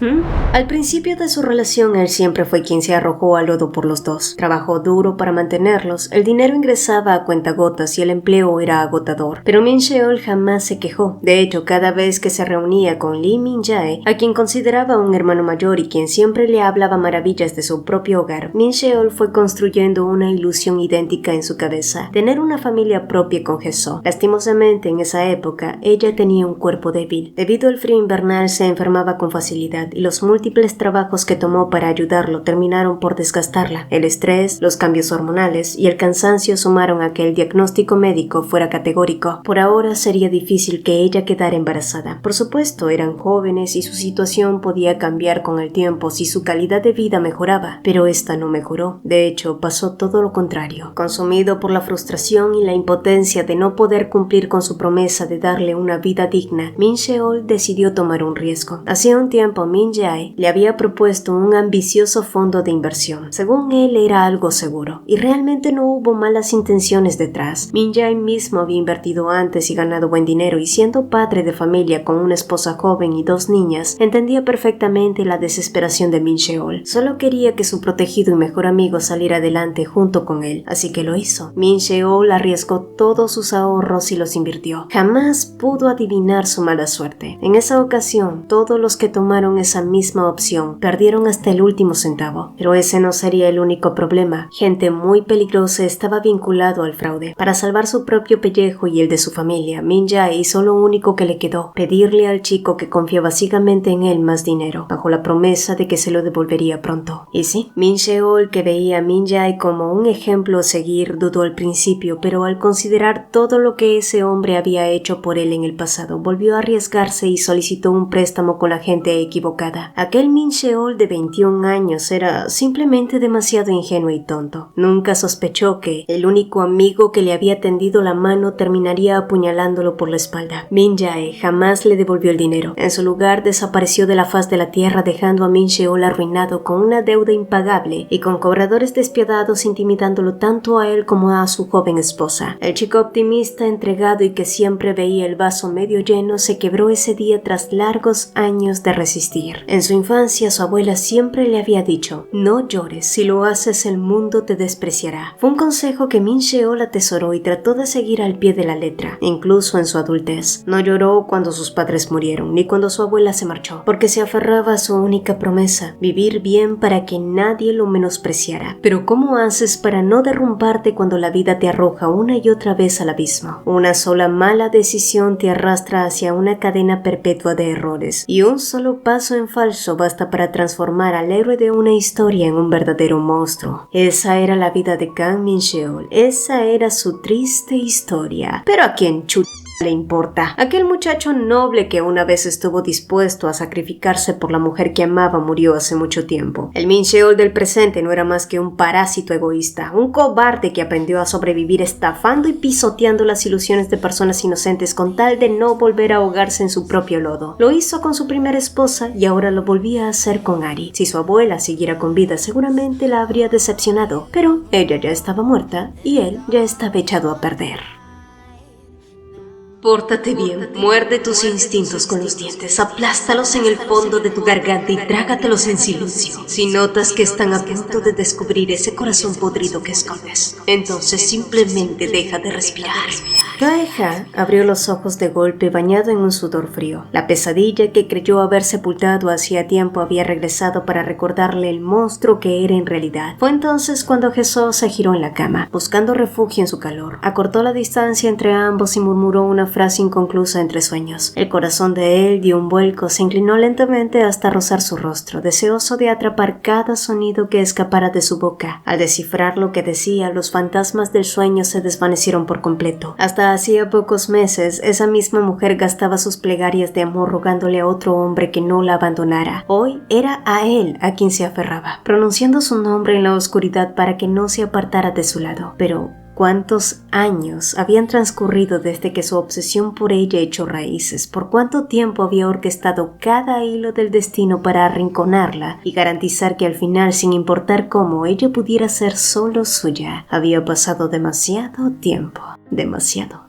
Al principio de su relación, él siempre fue quien se arrojó al lodo por los dos. Trabajó duro para mantenerlos, el dinero ingresaba a cuentagotas y el empleo era agotador. Pero Min Cheol jamás se quejó. De hecho, cada vez que se reunía con Lee Min-jae, a quien consideraba un hermano mayor y quien siempre le hablaba maravillas de su propio hogar, Min Cheol fue construyendo una ilusión idéntica en su cabeza: tener una familia propia con Jae-soo. Lastimosamente, en esa época, ella tenía un cuerpo débil. Debido al frío invernal, se enfermaba con facilidad y los múltiples trabajos que tomó para ayudarlo terminaron por desgastarla. El estrés, los cambios hormonales y el cansancio sumaron a que el diagnóstico médico fuera categórico. Por ahora sería difícil que ella quedara embarazada. Por supuesto, eran jóvenes y su situación podía cambiar con el tiempo si su calidad de vida mejoraba, pero esta no mejoró. De hecho, pasó todo lo contrario. Consumido por la frustración y la impotencia de no poder cumplir con su promesa de darle una vida digna, Min Cheol decidió tomar un riesgo. Hacía un tiempo, Min-jae le había propuesto un ambicioso fondo de inversión. Según él, era algo seguro, y realmente no hubo malas intenciones detrás. Min-jae mismo había invertido antes y ganado buen dinero, y siendo padre de familia con una esposa joven y 2 niñas, entendía perfectamente la desesperación de Min Sheol. Solo quería que su protegido y mejor amigo saliera adelante junto con él, así que lo hizo. Min Sheol arriesgó todos sus ahorros y los invirtió. Jamás pudo adivinar su mala suerte. En esa ocasión, todos los que tomaron esa misma opción perdieron hasta el último centavo. Pero ese no sería el único problema. Gente muy peligrosa estaba vinculado al fraude. Para salvar su propio pellejo y el de su familia, Min Jae hizo lo único que le quedó: pedirle al chico que confiaba ciegamente en él más dinero, bajo la promesa de que se lo devolvería pronto. Y sí, Min Sheol, que veía a Min Jae como un ejemplo a seguir, dudó al principio, pero al considerar todo lo que ese hombre había hecho por él en el pasado, volvió a arriesgarse y solicitó un préstamo con la gente equivocada. Aquel Min Sheol de 21 años era simplemente demasiado ingenuo y tonto. Nunca sospechó que el único amigo que le había tendido la mano terminaría apuñalándolo por la espalda. Min Jae jamás le devolvió el dinero. En su lugar, desapareció de la faz de la tierra, dejando a Min Sheol arruinado con una deuda impagable y con cobradores despiadados intimidándolo tanto a él como a su joven esposa. El chico optimista, entregado y que siempre veía el vaso medio lleno, se quebró ese día tras largos años de resistir. En su infancia, su abuela siempre le había dicho: no llores, si lo haces el mundo te despreciará. Fue un consejo que Min Sheol atesoró y trató de seguir al pie de la letra, incluso en su adultez. No lloró cuando sus padres murieron, ni cuando su abuela se marchó, porque se aferraba a su única promesa: vivir bien para que nadie lo menospreciara. Pero ¿cómo haces para no derrumbarte cuando la vida te arroja una y otra vez al abismo? Una sola mala decisión te arrastra hacia una cadena perpetua de errores, y un solo paso en falso basta para transformar al héroe de una historia en un verdadero monstruo. Esa era la vida de Kang Min Sheol. Esa era su triste historia. Pero ¿a quién le importa? Aquel muchacho noble que una vez estuvo dispuesto a sacrificarse por la mujer que amaba murió hace mucho tiempo. El Min Sheol del presente no era más que un parásito egoísta, un cobarde que aprendió a sobrevivir estafando y pisoteando las ilusiones de personas inocentes con tal de no volver a ahogarse en su propio lodo. Lo hizo con su primera esposa y ahora lo volvía a hacer con Ari. Si su abuela siguiera con vida, seguramente la habría decepcionado, pero ella ya estaba muerta y él ya estaba echado a perder. Pórtate bien, muerde tus instintos con los dientes, aplástalos en el fondo de tu garganta y trágatelos en silencio. Si notas que están a punto de descubrir ese corazón podrido que escondes, entonces simplemente deja de respirar. Tae-ha abrió los ojos de golpe, bañado en un sudor frío. La pesadilla que creyó haber sepultado hacía tiempo había regresado para recordarle el monstruo que era en realidad. Fue entonces cuando Jesús se giró en la cama, buscando refugio en su calor. Acortó la distancia entre ambos y murmuró una frase inconclusa entre sueños. El corazón de él dio un vuelco, se inclinó lentamente hasta rozar su rostro, deseoso de atrapar cada sonido que escapara de su boca. Al descifrar lo que decía, los fantasmas del sueño se desvanecieron por completo. Hasta hacía pocos meses, esa misma mujer gastaba sus plegarias de amor rogándole a otro hombre que no la abandonara. Hoy era a él a quien se aferraba, pronunciando su nombre en la oscuridad para que no se apartara de su lado. Pero ¿cuántos años habían transcurrido desde que su obsesión por ella echó raíces? ¿Por cuánto tiempo había orquestado cada hilo del destino para arrinconarla y garantizar que al final, sin importar cómo, ella pudiera ser solo suya? Había pasado demasiado tiempo, demasiado.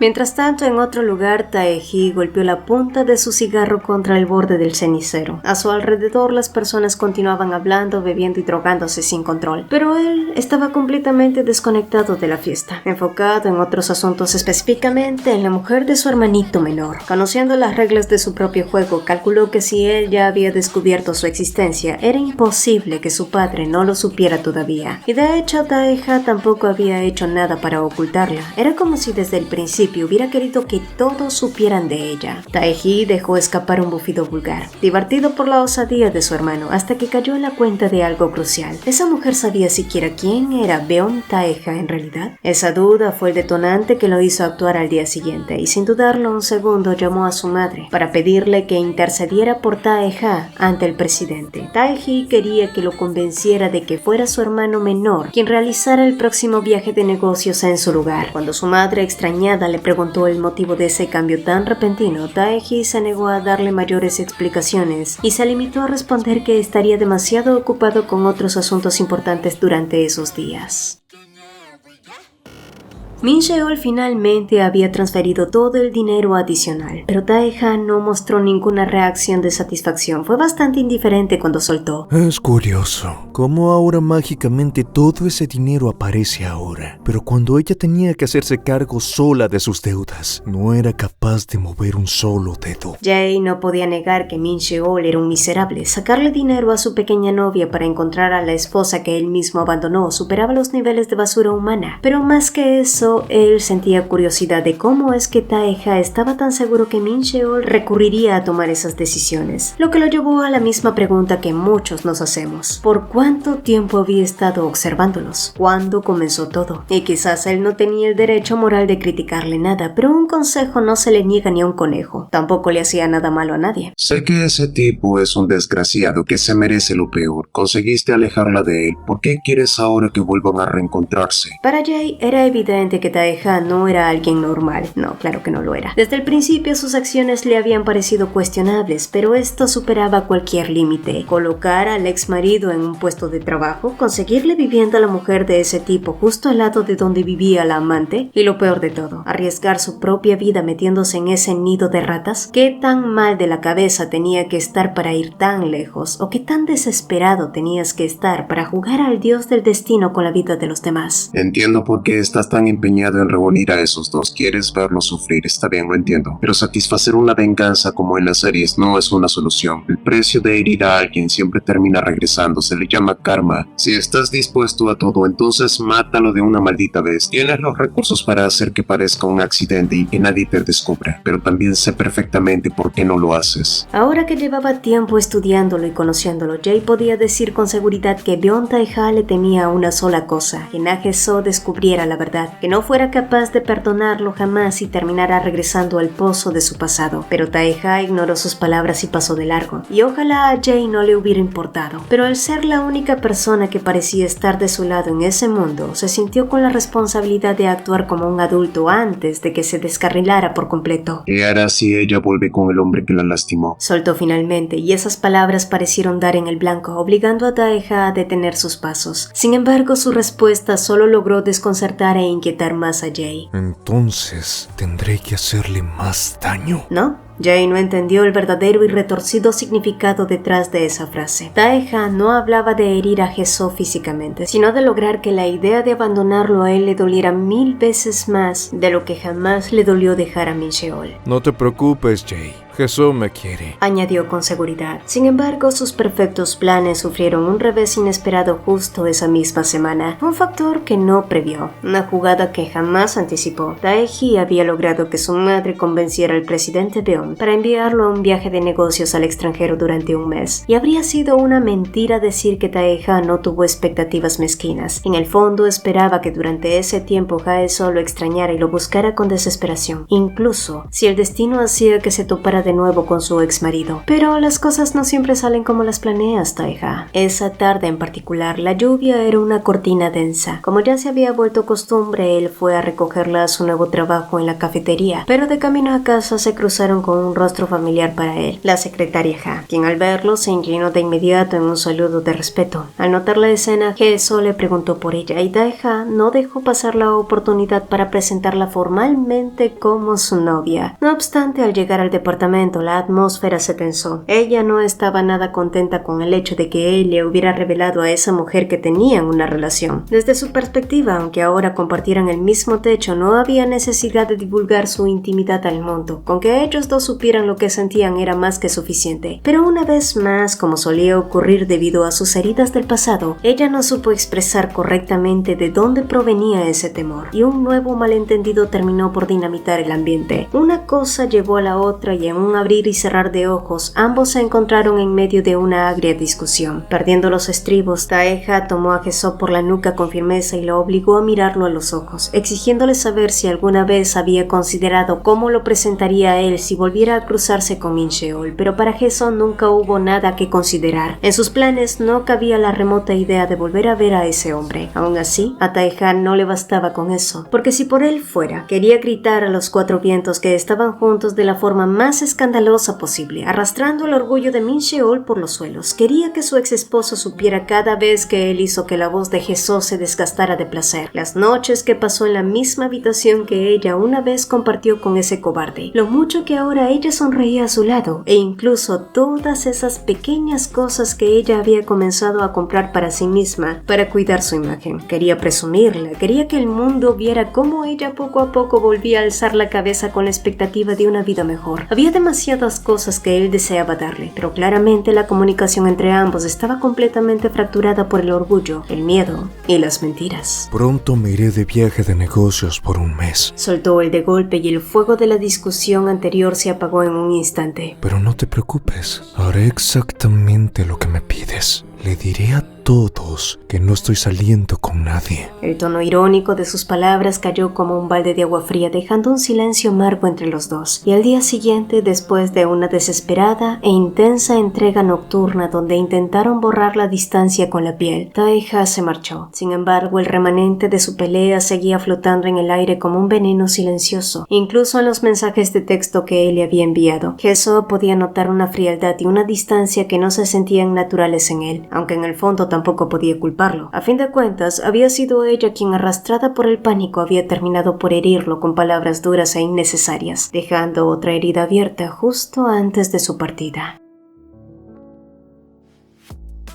Mientras tanto, en otro lugar, Tae-hee golpeó la punta de su cigarro contra el borde del cenicero. A su alrededor, las personas continuaban hablando, bebiendo y drogándose sin control, pero él estaba completamente desconectado de la fiesta, enfocado en otros asuntos, específicamente en la mujer de su hermanito menor. Conociendo las reglas de su propio juego, calculó que si él ya había descubierto su existencia, era imposible que su padre no lo supiera todavía. Y de hecho, Tae-ha tampoco había hecho nada para ocultarla. Era como si desde el principio hubiera querido que todos supieran de ella. Tae-hee dejó escapar un bufido vulgar, divertido por la osadía de su hermano, hasta que cayó en la cuenta de algo crucial. ¿Esa mujer sabía siquiera quién era Beon Tae-ha en realidad? Esa duda fue el detonante que lo hizo actuar al día siguiente, y sin dudarlo un segundo llamó a su madre para pedirle que intercediera por Tae-ha ante el presidente. Tae-hee quería que lo convenciera de que fuera su hermano menor quien realizara el próximo viaje de negocios en su lugar. Cuando su madre, extrañada, le preguntó el motivo de ese cambio tan repentino, Tae-hee se negó a darle mayores explicaciones y se limitó a responder que estaría demasiado ocupado con otros asuntos importantes durante esos días. Min Sheol finalmente había transferido todo el dinero adicional, pero Tae-ha no mostró ninguna reacción de satisfacción. Fue bastante indiferente cuando soltó. Es curioso, cómo ahora mágicamente todo ese dinero aparece ahora. Pero cuando ella tenía que hacerse cargo sola de sus deudas, no era capaz de mover un solo dedo. Jae no podía negar que Min Sheol era un miserable. Sacarle dinero a su pequeña novia para encontrar a la esposa que él mismo abandonó superaba los niveles de basura humana. Pero más que eso, él sentía curiosidad de cómo es que Tae-ha estaba tan seguro que Min Sheol recurriría a tomar esas decisiones, lo que lo llevó a la misma pregunta que muchos nos hacemos. ¿Por cuánto tiempo había estado observándolos? ¿Cuándo comenzó todo? Y quizás él no tenía el derecho moral de criticarle nada, pero un consejo no se le niega ni a un conejo. Tampoco le hacía nada malo a nadie. Sé que ese tipo es un desgraciado que se merece lo peor. Conseguiste alejarla de él. ¿Por qué quieres ahora que vuelvan a reencontrarse? Para Jae era evidente que Tae-ha no era alguien normal. No, claro que no lo era. Desde el principio sus acciones le habían parecido cuestionables, pero esto superaba cualquier límite. Colocar al ex marido en un puesto de trabajo, conseguirle vivienda a la mujer de ese tipo justo al lado de donde vivía la amante, y lo peor de todo, arriesgar su propia vida metiéndose en ese nido de ratas. ¿Qué tan mal de la cabeza tenía que estar para ir tan lejos? ¿O qué tan desesperado tenías que estar para jugar al dios del destino con la vida de los demás? Entiendo por qué estás tan empeñado en reunir a esos dos. Quieres verlos sufrir, está bien, lo entiendo. Pero satisfacer una venganza como en las series no es una solución. El precio de herir a alguien siempre termina regresando, se le llama karma. Si estás dispuesto a todo, entonces mátalo de una maldita vez. Tienes los recursos para hacer que parezca un accidente y que nadie te descubra, pero también sé perfectamente por qué no lo haces. Ahora que llevaba tiempo estudiándolo y conociéndolo, Jae podía decir con seguridad que Byeon Tae-ha le temía una sola cosa: que Na-Hae-so descubriera la verdad, que no fuera capaz de perdonarlo jamás y terminara regresando al pozo de su pasado. Pero Tae-ha ignoró sus palabras y pasó de largo, y ojalá a Jae no le hubiera importado. Pero al ser la única persona que parecía estar de su lado en ese mundo, se sintió con la responsabilidad de actuar como un adulto antes de que se descarrilara por completo. ¿Qué hará si ella vuelve con el hombre que la lastimó? Soltó finalmente, y esas palabras parecieron dar en el blanco, obligando a Tae-ha a detener sus pasos. Sin embargo, su respuesta solo logró desconcertar e inquietar más a Jae. Entonces, tendré que hacerle más daño. ¿No? Jae no entendió el verdadero y retorcido significado detrás de esa frase. Tae-ha no hablaba de herir a Hae-so físicamente, sino de lograr que la idea de abandonarlo a él le doliera 1000 veces más de lo que jamás le dolió dejar a Min Sheol. No te preocupes, Jae. Hae-so me quiere, añadió con seguridad. Sin embargo, sus perfectos planes sufrieron un revés inesperado justo esa misma semana. Un factor que no previó, una jugada que jamás anticipó. Tae-hi había logrado que su madre convenciera al presidente Byeon para enviarlo a un viaje de negocios al extranjero durante un mes. Y habría sido una mentira decir que Tae-ha no tuvo expectativas mezquinas. En el fondo esperaba que durante ese tiempo Hae-so lo extrañara y lo buscara con desesperación, incluso si el destino hacía que se topara de nuevo con su ex marido. Pero las cosas no siempre salen como las planeas, Tae-ha. Esa tarde en particular, la lluvia era una cortina densa. Como ya se había vuelto costumbre, él fue a recogerla a su nuevo trabajo en la cafetería, pero de camino a casa se cruzaron con un rostro familiar para él, la secretaria Ha, quien al verlo se inclinó de inmediato en un saludo de respeto. Al notar la escena, Hae-so le preguntó por ella y Tae-ha no dejó pasar la oportunidad para presentarla formalmente como su novia. No obstante, al llegar al departamento, la atmósfera se tensó. Ella no estaba nada contenta con el hecho de que él le hubiera revelado a esa mujer que tenían una relación. Desde su perspectiva, aunque ahora compartieran el mismo techo, no había necesidad de divulgar su intimidad al mundo. Con que ellos dos supieran lo que sentían era más que suficiente. Pero una vez más, como solía ocurrir debido a sus heridas del pasado, ella no supo expresar correctamente de dónde provenía ese temor, y un nuevo malentendido terminó por dinamitar el ambiente. Una cosa llevó a la otra y en un abrir y cerrar de ojos, ambos se encontraron en medio de una agria discusión. Perdiendo los estribos, Tae-ha tomó a Hae-so por la nuca con firmeza y lo obligó a mirarlo a los ojos, exigiéndole saber si alguna vez había considerado cómo lo presentaría a él si volvía volviera a cruzarse con Min Sheol, pero para Hae-sung nunca hubo nada que considerar. En sus planes no cabía la remota idea de volver a ver a ese hombre. Aún así, a Tae-ha no le bastaba con eso, porque si por él fuera, quería gritar a los cuatro vientos que estaban juntos de la forma más escandalosa posible, arrastrando el orgullo de Min Sheol por los suelos. Quería que su ex esposo supiera cada vez que él hizo que la voz de Hae-sung se desgastara de placer. Las noches que pasó en la misma habitación que ella una vez compartió con ese cobarde, lo mucho que ahora ella sonreía a su lado, e incluso todas esas pequeñas cosas que ella había comenzado a comprar para sí misma para cuidar su imagen. Quería presumirla, quería que el mundo viera cómo ella poco a poco volvía a alzar la cabeza con la expectativa de una vida mejor. Había demasiadas cosas que él deseaba darle, pero claramente la comunicación entre ambos estaba completamente fracturada por el orgullo, el miedo y las mentiras. Pronto me iré de viaje de negocios por un mes. Soltó él de golpe y el fuego de la discusión anterior se apagó en un instante. Pero no te preocupes, haré exactamente lo que me pides. Le diré a todos que no estoy saliendo con nadie. El tono irónico de sus palabras cayó como un balde de agua fría, dejando un silencio amargo entre los dos. Y al día siguiente, después de una desesperada e intensa entrega nocturna donde intentaron borrar la distancia con la piel, Tae-ha se marchó. Sin embargo, el remanente de su pelea seguía flotando en el aire como un veneno silencioso, incluso en los mensajes de texto que él le había enviado. Hae-sung podía notar una frialdad y una distancia que no se sentían naturales en él, aunque en el fondo tampoco podía culparlo. A fin de cuentas, había sido ella quien, arrastrada por el pánico, había terminado por herirlo con palabras duras e innecesarias, dejando otra herida abierta justo antes de su partida.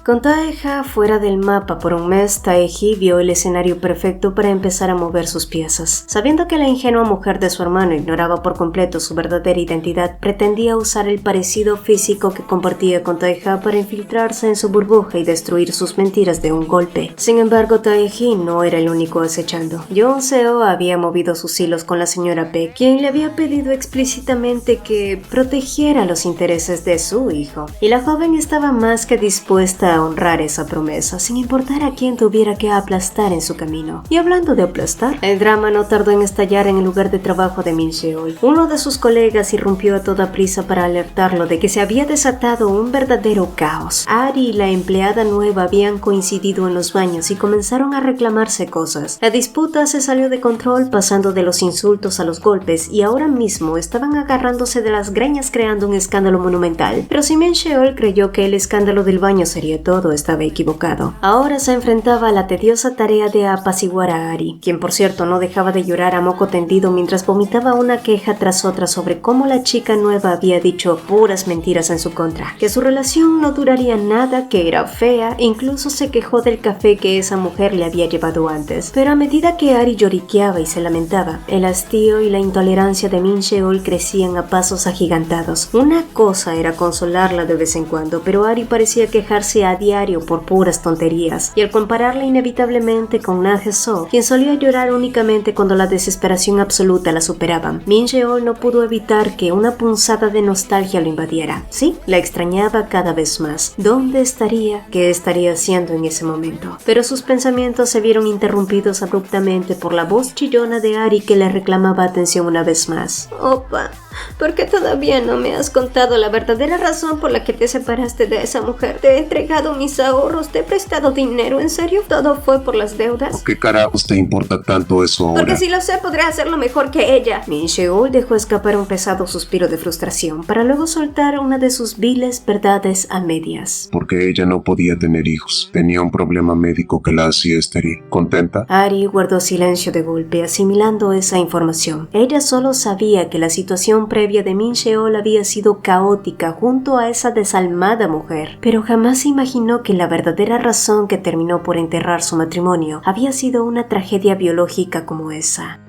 Con Tae-ha fuera del mapa por un mes, Tae-hee vio el escenario perfecto para empezar a mover sus piezas. Sabiendo que la ingenua mujer de su hermano ignoraba por completo su verdadera identidad, pretendía usar el parecido físico que compartía con Tae-ha para infiltrarse en su burbuja y destruir sus mentiras de un golpe. Sin embargo, Tae-hee no era el único acechando. Yoon Seo había movido sus hilos con la señora Baek, quien le había pedido explícitamente que protegiera los intereses de su hijo, y la joven estaba más que dispuesta a honrar esa promesa, sin importar a quién tuviera que aplastar en su camino. Y hablando de aplastar, el drama no tardó en estallar en el lugar de trabajo de Min Sheol. Uno de sus colegas irrumpió a toda prisa para alertarlo de que se había desatado un verdadero caos. Ari y la empleada nueva habían coincidido en los baños y comenzaron a reclamarse cosas. La disputa se salió de control, pasando de los insultos a los golpes, y ahora mismo estaban agarrándose de las greñas creando un escándalo monumental. Pero si Min Sheol creyó que el escándalo del baño sería todo, estaba equivocado. Ahora se enfrentaba a la tediosa tarea de apaciguar a Ari, quien por cierto no dejaba de llorar a moco tendido mientras vomitaba una queja tras otra sobre cómo la chica nueva había dicho puras mentiras en su contra, que su relación no duraría nada, que era fea, e incluso se quejó del café que esa mujer le había llevado antes. Pero a medida que Ari lloriqueaba y se lamentaba, el hastío y la intolerancia de Min Sheol crecían a pasos agigantados. Una cosa era consolarla de vez en cuando, pero Ari parecía quejarse a diario por puras tonterías, y al compararla inevitablemente con Na Hae-sung, quien solía llorar únicamente cuando la desesperación absoluta la superaba, Min Sheol no pudo evitar que una punzada de nostalgia lo invadiera. Sí, la extrañaba cada vez más. ¿Dónde estaría? ¿Qué estaría haciendo en ese momento? Pero sus pensamientos se vieron interrumpidos abruptamente por la voz chillona de Ari, que le reclamaba atención una vez más. Opa, ¿por qué todavía no me has contado la verdadera razón por la que te separaste de esa mujer? Te he entregado mis ahorros, te he prestado dinero, ¿en serio? ¿Todo fue por las deudas? ¿Por qué carajos te importa tanto eso ahora? Porque si lo sé, podré hacerlo mejor que ella. Min Sheol dejó escapar un pesado suspiro de frustración para luego soltar una de sus viles verdades a medias. Porque ella no podía tener hijos. Tenía un problema médico que la hacía estéril. ¿Contenta? Ari guardó silencio de golpe, asimilando esa información. Ella solo sabía que la situación previa de Min Sheol había sido caótica junto a esa desalmada mujer, pero jamás imaginó que la verdadera razón que terminó por enterrar su matrimonio había sido una tragedia biológica como esa.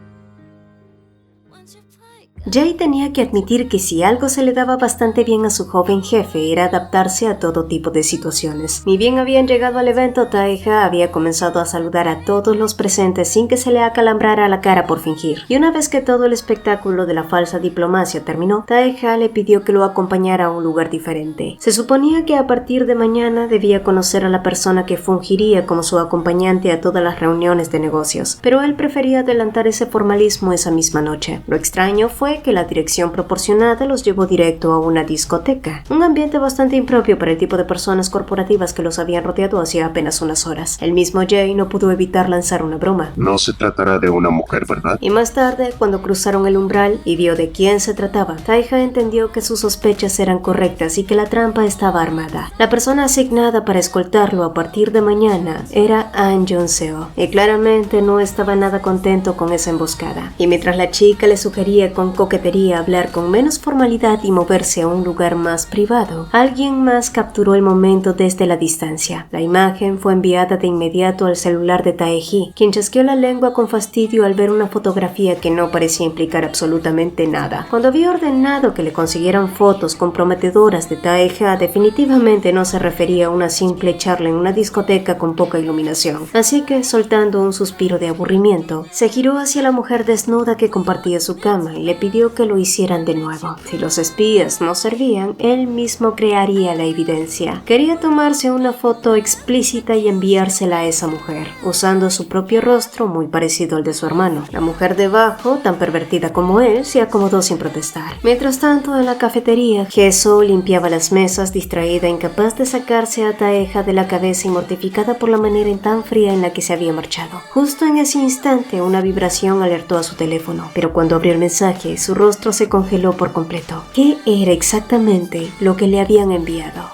Jae tenía que admitir que si algo se le daba bastante bien a su joven jefe era adaptarse a todo tipo de situaciones. Ni bien habían llegado al evento, Tae-ha había comenzado a saludar a todos los presentes sin que se le acalambrara la cara por fingir. Y una vez que todo el espectáculo de la falsa diplomacia terminó, Tae-ha le pidió que lo acompañara a un lugar diferente. Se suponía que a partir de mañana debía conocer a la persona que fungiría como su acompañante a todas las reuniones de negocios, pero él prefería adelantar ese formalismo esa misma noche. Lo extraño fue Fue que la dirección proporcionada los llevó directo a una discoteca, un ambiente bastante impropio para el tipo de personas corporativas que los habían rodeado hacía apenas unas horas. El mismo Jay no pudo evitar lanzar una broma. No se tratará de una mujer, ¿verdad? Y más tarde, cuando cruzaron el umbral y vio de quién se trataba, Taiha entendió que sus sospechas eran correctas y que la trampa estaba armada. La persona asignada para escoltarlo a partir de mañana era Ahn Jong-seo, y claramente no estaba nada contento con esa emboscada. Y mientras la chica le sugería con coquetería hablar con menos formalidad y moverse a un lugar más privado, alguien más capturó el momento desde la distancia. La imagen fue enviada de inmediato al celular de Tae-hee, quien chasqueó la lengua con fastidio al ver una fotografía que no parecía implicar absolutamente nada. Cuando había ordenado que le consiguieran fotos comprometedoras de Tae-hee, definitivamente no se refería a una simple charla en una discoteca con poca iluminación. Así que, soltando un suspiro de aburrimiento, se giró hacia la mujer desnuda que compartía su cama y le pidió que lo hicieran de nuevo. Si los espías no servían, él mismo crearía la evidencia. Quería tomarse una foto explícita y enviársela a esa mujer, usando su propio rostro muy parecido al de su hermano. La mujer debajo, tan pervertida como él, se acomodó sin protestar. Mientras tanto, en la cafetería, Hye-soo limpiaba las mesas, distraída, incapaz de sacarse a Taeha de la cabeza y mortificada por la manera tan fría en la que se había marchado. Justo en ese instante, una vibración alertó a su teléfono, pero cuando abrió el mensaje, su rostro se congeló por completo. ¿Qué era exactamente lo que le habían enviado?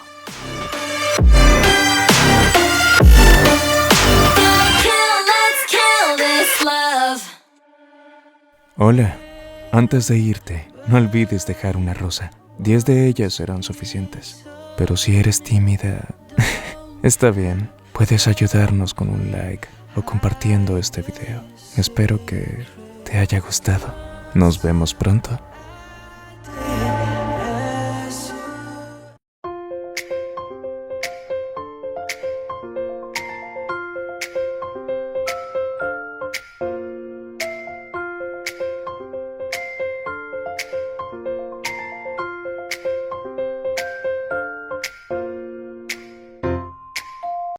Hola, antes de irte, no olvides dejar una rosa. 10 de ellas serán suficientes. Pero si eres tímida, está bien. Puedes ayudarnos con un like o compartiendo este video. Espero que te haya gustado. Nos vemos pronto.